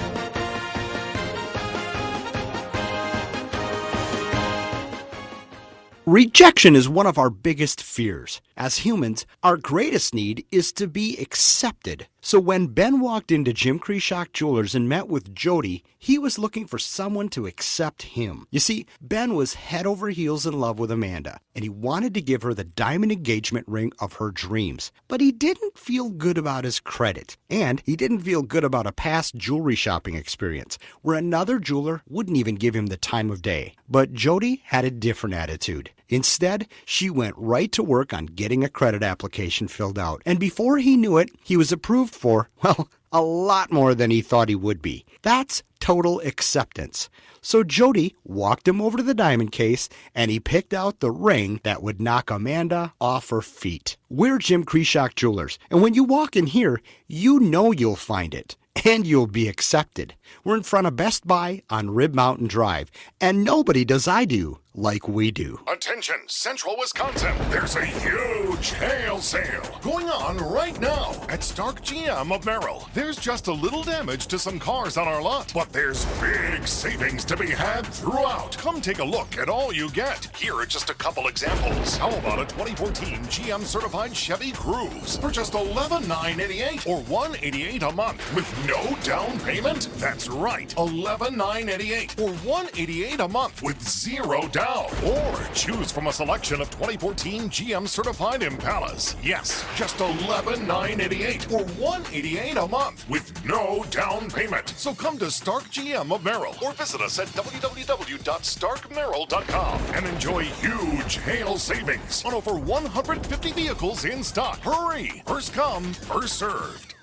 Rejection is one of our biggest fears. As humans, our greatest need is to be accepted. So when Ben walked into Jim Krishock Jewelers and met with Jody, he was looking for someone to accept him. You see, Ben was head over heels in love with Amanda, and he wanted to give her the diamond engagement ring of her dreams. But he didn't feel good about his credit, and he didn't feel good about a past jewelry shopping experience where another jeweler wouldn't even give him the time of day. But Jody had a different attitude. Instead, she went right to work on getting a credit application filled out. And before he knew it, he was approved for, well, a lot more than he thought he would be. That's total acceptance. So Jody walked him over to the diamond case, and he picked out the ring that would knock Amanda off her feet. We're Jim Krishock Jewelers, and when you walk in here, you know you'll find it. And you'll be accepted. We're in front of Best Buy on Rib Mountain Drive, and nobody does I do like we do. Attention, Central Wisconsin. There's a huge hail sale going on right now at Stark GM of Merrill. There's just a little damage to some cars on our lot, but there's big savings to be had throughout. Come take a look at all you get. Here are just a couple examples. How about a 2014 GM certified Chevy Cruze for just $11,988 or $188 a month with no down payment? That's right, $11,988 or $188 a month with zero down. Or choose from a selection of 2014 GM certified Impalas. Yes, just $11,988 or $188 a month with no down payment. So come to Stark GM of Merrill or visit us at www.starkmerrill.com and enjoy huge hail savings on over 150 vehicles in stock. Hurry! First come, first served.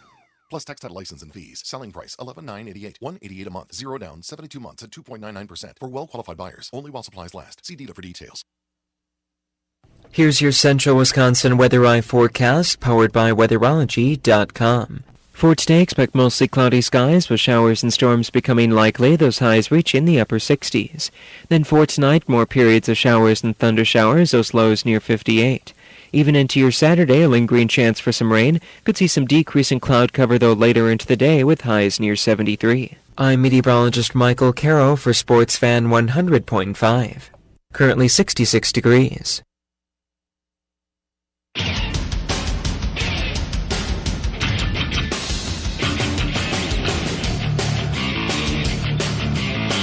Plus tax, title, license, and fees. Selling price $11,988, $188 a month. Zero down, 72 months at 2.99% for well-qualified buyers. Only while supplies last. See dealer for details. Here's your Central Wisconsin Weather Eye forecast, powered by Weatherology.com. For today, expect mostly cloudy skies with showers and storms becoming likely. Those highs reach in the upper 60s. Then for tonight, more periods of showers and thunder showers, those lows near 58. Even into your Saturday, a lingering chance for some rain. Could see some decrease in cloud cover, though, later into the day with highs near 73. I'm meteorologist Michael Caro for Sports Fan 100.5. Currently 66 degrees.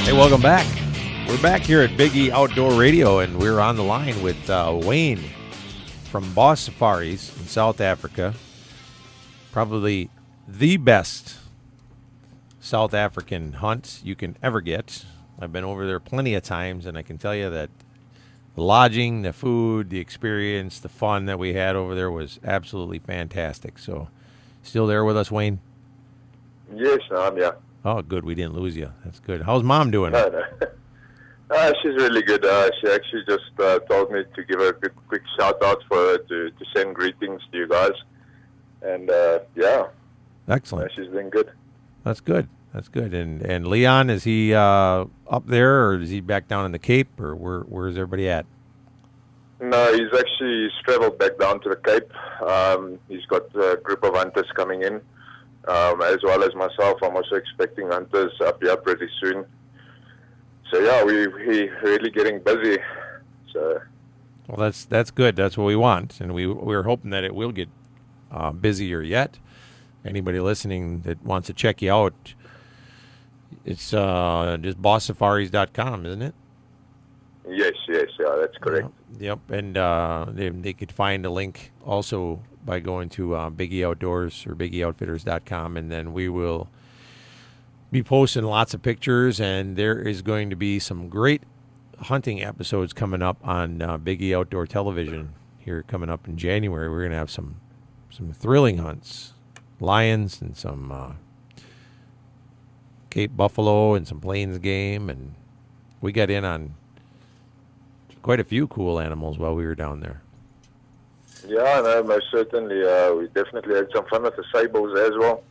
Hey, welcome back. We're back here at Big E Outdoor Radio, and we're on the line with Wayne from Boss Safaris in South Africa. Probably the best South African hunt you can ever get. I've been over there plenty of times, and I can tell you that the lodging, the food, the experience, the fun that we had over there was absolutely fantastic. So, still there with us, Wayne? Yes, yeah. Oh, good. We didn't lose you. That's good. How's Mom doing? No. She's really good. She actually just told me to give her a quick shout-out for her to send greetings to you guys. And, yeah. Excellent. She's doing good. That's good. That's good. And Leon, is he up there, or is he back down in the Cape, or where's everybody at? No, he's traveled back down to the Cape. He's got a group of hunters coming in, as well as myself. I'm also expecting hunters up here pretty soon. So yeah, we're really getting busy. So, well, that's good. That's what we want, and we're hoping that it will get busier yet. Anybody listening that wants to check you out, it's just bosssafaris.com, isn't it? Yes, yeah, that's correct. Yep, and they could find a link also by going to Big E Outdoors or BigEOutfitters.com, and then we will be posting lots of pictures, and there is going to be some great hunting episodes coming up on Big E Outdoor Television here coming up in January. We're going to have some thrilling hunts, lions and some Cape buffalo and some plains game, and we got in on quite a few cool animals while we were down there. Yeah, no, most certainly. We definitely had some fun with the sables as well.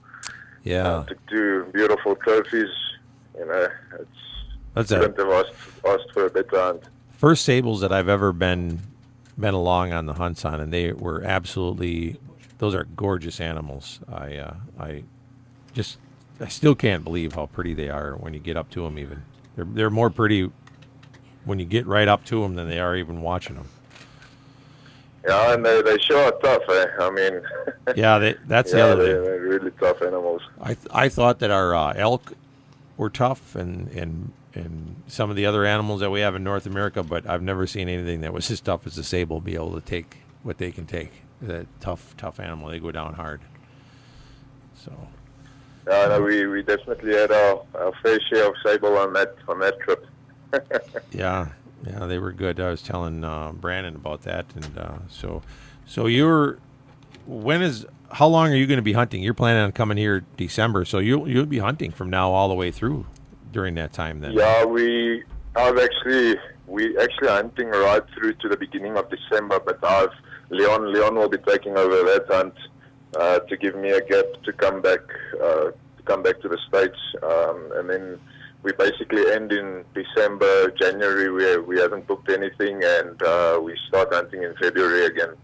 Yeah. Took 2 beautiful trophies. You know, couldn't have asked for a better hunt. First sables that I've ever been along on the hunts on, and they were absolutely, those are gorgeous animals. I still can't believe how pretty they are when you get up to them. Even they're more pretty when you get right up to them than they are even watching them. Yeah, and they sure are tough. I mean, yeah, that's the other thing. They're really tough animals. I thought that our elk were tough, and some of the other animals that we have in North America, but I've never seen anything that was as tough as the sable be able to take what they can take. That tough animal, they go down hard. So. Yeah, no, we definitely had our fair share of sable on that trip. Yeah. Yeah, they were good. I was telling Brandon about that, and so you're. How long are you going to be hunting? You're planning on coming here December, so you'll be hunting from now all the way through during that time. Then. Yeah, we actually hunting right through to the beginning of December, but Leon will be taking over that hunt to give me a gap to come back to the States, and then we basically end in December, January. We haven't booked anything, and we start hunting in February again.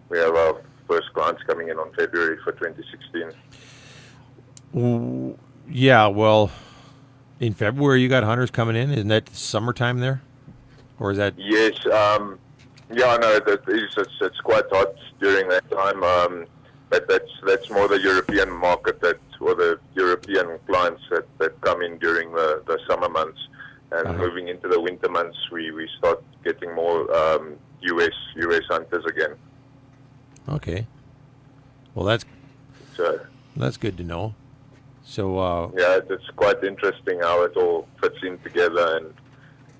We have our first clients coming in on February for 2016. Yeah, well, in February you got hunters coming in. Isn't that summertime there, or is that? Yes. Yeah, no, it's quite hot during that time. But that's more the European market or the European clients that come in during the summer months, and moving into the winter months, we start getting more US hunters again. Okay. Well, that's good to know. So yeah, it's quite interesting how it all fits in together and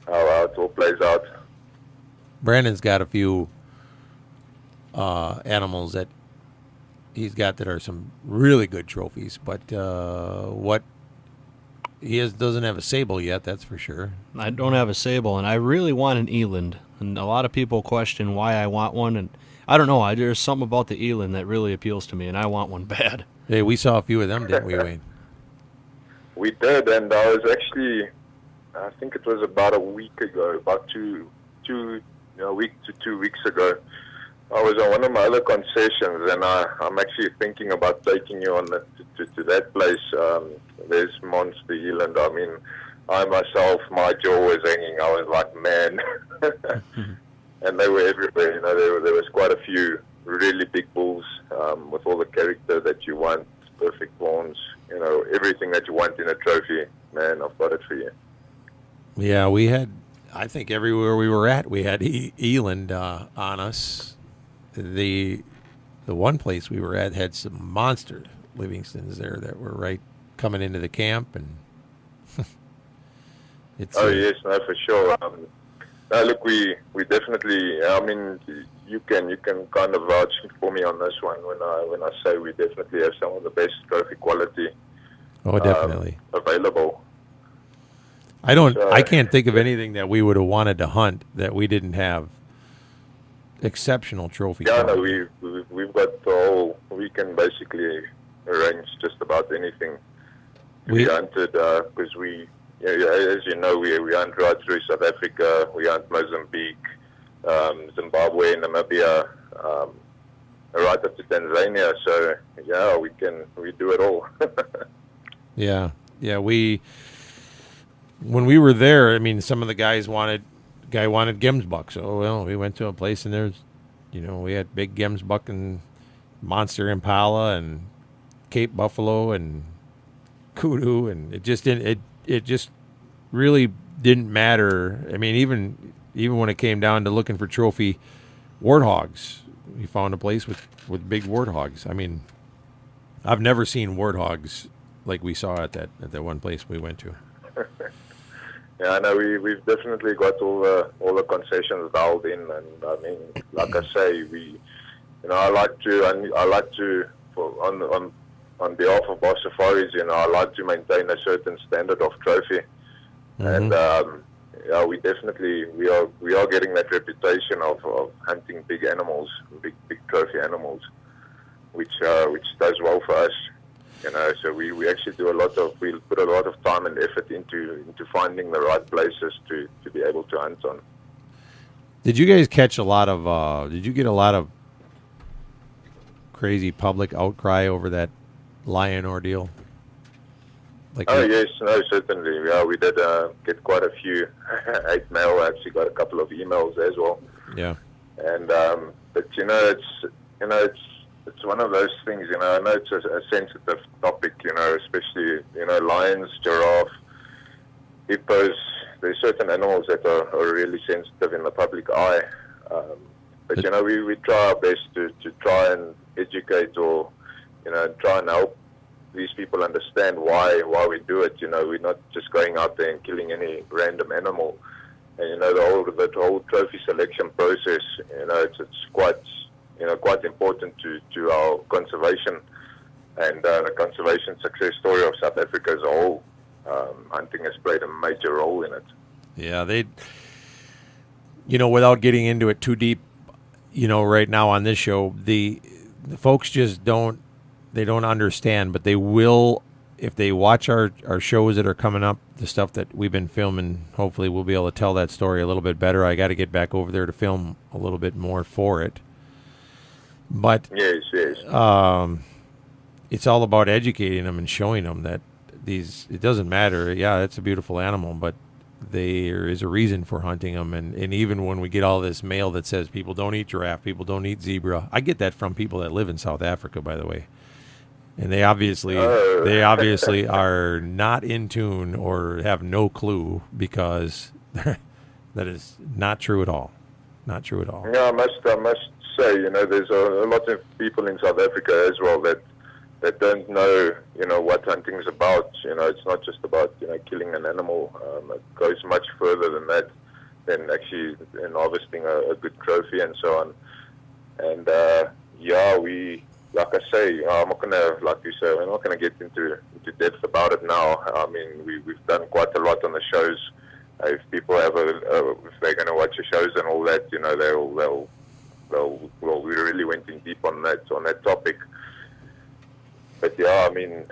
how it all plays out. Brandon's got a few animals that he's got that are some really good trophies, but what he doesn't have a sable yet, that's for sure. I don't have a sable, and I really want an eland. And a lot of people question why I want one, and I don't know. There's something about the eland that really appeals to me, and I want one bad. Hey, we saw a few of them, didn't we, Wayne? We did, and I was actually, I think it was about a week ago, about a week to 2 weeks ago. I was on one of my other concessions, and I'm actually thinking about taking you on to that place. There's Monster Eland. I mean, I myself, my jaw was hanging. I was like, man. And they were everywhere. You know, there was quite a few really big bulls with all the character that you want, perfect horns, you know, everything that you want in a trophy. Man, I've got it for you. Yeah, we had, I think everywhere we were at, we had eland on us. The one place we were at had some monster Livingstons there that were right coming into the camp, and it's. Oh yes, no, for sure. Look, we definitely. I mean, you can kind of vouch for me on this one when I say we definitely have some of the best trophy quality. Oh, definitely available. I can't think of anything that we would have wanted to hunt that we didn't have exceptional trophy. Yeah, no, we've got the whole. We can basically arrange just about anything to be hunted because we. Yeah, as you know, we hunt right through South Africa. We hunt Mozambique, Zimbabwe, Namibia, right up to Tanzania. So yeah, we do it all. Yeah. When we were there, I mean, some of the guys wanted gemsbuck. So well, we went to a place and there's, we had big gemsbuck and monster impala and Cape buffalo and kudu, and it just didn't. It just really didn't matter. I mean, even when it came down to looking for trophy warthogs, we found a place with big warthogs. I mean, I've never seen warthogs like we saw at that one place we went to. Yeah, I know we've definitely got all the concessions dialed in, and I mean, like I say, I like to on behalf of Boss Safaris, I like to maintain a certain standard of trophy, and yeah, we are getting that reputation of hunting big animals, big trophy animals, which does well for us. So we actually we put a lot of time and effort into finding the right places to be able to hunt on. Did you guys catch a lot of? Did you get a lot of crazy public outcry over that lion ordeal? Yes, no, certainly. Yeah, we did get quite a few hate mail. I actually got a couple of emails as well. Yeah. And but it's one of those things. I know it's a sensitive topic. Especially lions, giraffe, hippos. There's certain animals that are really sensitive in the public eye. But we try our best to try and educate or try and help these people understand why we do it. We're not just going out there and killing any random animal. And the whole trophy selection process, it's quite quite important to our conservation and the conservation success story of South Africa as a whole. Hunting has played a major role in it. Yeah, without getting into it too deep, right now on this show, the folks just don't understand, but they will if they watch our shows that are coming up, the stuff that we've been filming. Hopefully we'll be able to tell that story a little bit better. I got to get back over there to film a little bit more for it. But yes. It's all about educating them and showing them that it doesn't matter. Yeah, it's a beautiful animal, but there is a reason for hunting them. And even when we get all this mail that says people don't eat giraffe, people don't eat zebra, I get that from people that live in South Africa, by the way. And they obviously are not in tune or have no clue, because that is not true at all. Not true at all. Yeah, I must say, there's a lot of people in South Africa as well that don't know, what hunting's about. It's not just about, killing an animal. It goes much further than that, than actually harvesting a good trophy and so on. And like I say, I'm not gonna, like you say, we're not gonna get into depth about it now. I mean, we've done quite a lot on the shows. If people if they're gonna watch the shows and all that, we really went in deep on that topic. But yeah, I mean,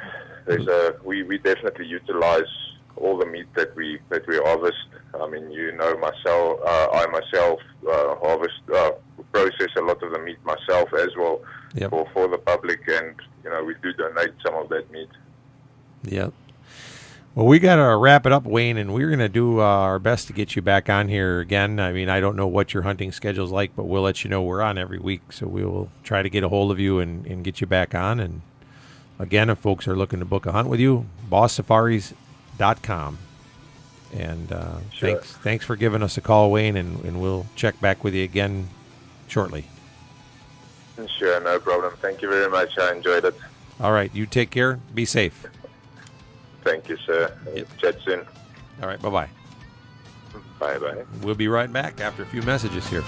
we definitely utilize all the meat that we harvest. I mean, I myself harvest, process a lot of the meat myself as well. Yep. For the public, and we do donate some of that meat. Yep. Well, we got to wrap it up, Wayne, and we're going to do our best to get you back on here again. I mean, I don't know what your hunting schedule's like, but we'll let you know. We're on every week, so we will try to get a hold of you and get you back on. And again, if folks are looking to book a hunt with you, bosssafaris.com. And sure. Thanks for giving us a call, Wayne, and we'll check back with you again shortly. Sure, no problem. Thank you very much. I enjoyed it. All right, you take care. Be safe. Thank you, sir. Yep. Chat soon. All right, bye-bye. Bye-bye. We'll be right back after a few messages here.